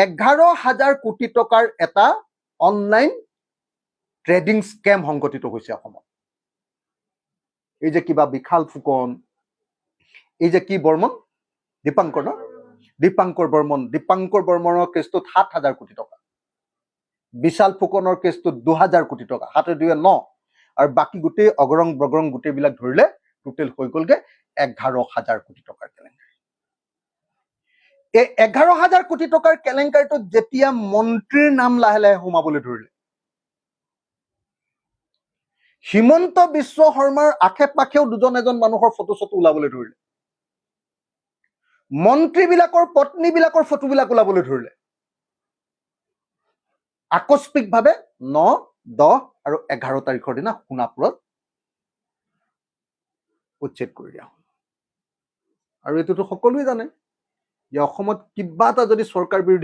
11,000 কোটি টকাৰ এটা অনলাইন ট্ৰেডিং স্কেম সংঘটিত হৈছে অসমত। এই যে কিবা বিশাল ফুকন, এই যে কি বৰ্মন, দীপাংকৰ ন, দীপাংকৰ বৰ্মনৰ কেছটোত 7,000 কোটি টকা, বিশাল ফুকনৰ কেছটোত 2,000 কোটি টকা, 7-2-9, আৰু বাকী গোটেই অগৰং বগৰং গোটেইবিলাক ধৰিলে টোটেল হৈ গ'লগে 11,000 কোটি টকাৰ কেলেংকাৰী। এই 11,000 কোটি টকাৰ কেলেংকাৰীটোত যেতিয়া মন্ত্ৰীৰ নাম লাহে লাহে সোমাবলৈ ধৰিলে, হিমন্ত বিশ্ব শৰ্মাৰ আশে পাশেও দুজন এজন মানুহৰ ফটো ওলাবলৈ ধৰিলে, মন্ত্ৰীবিলাকৰ পত্নীবিলাকৰ ফটোবিলাক ওলাবলৈ ধৰিলে, আকস্মিকভাৱে 9, 10 আৰু 11 তাৰিখৰ দিনা সোণাপুৰত উচ্ছেদ কৰি দিয়া হ'ল। আৰু এইটোতো সকলোৱে জানে যে অসমত কিবা এটা যদি চৰকাৰ বিৰোধী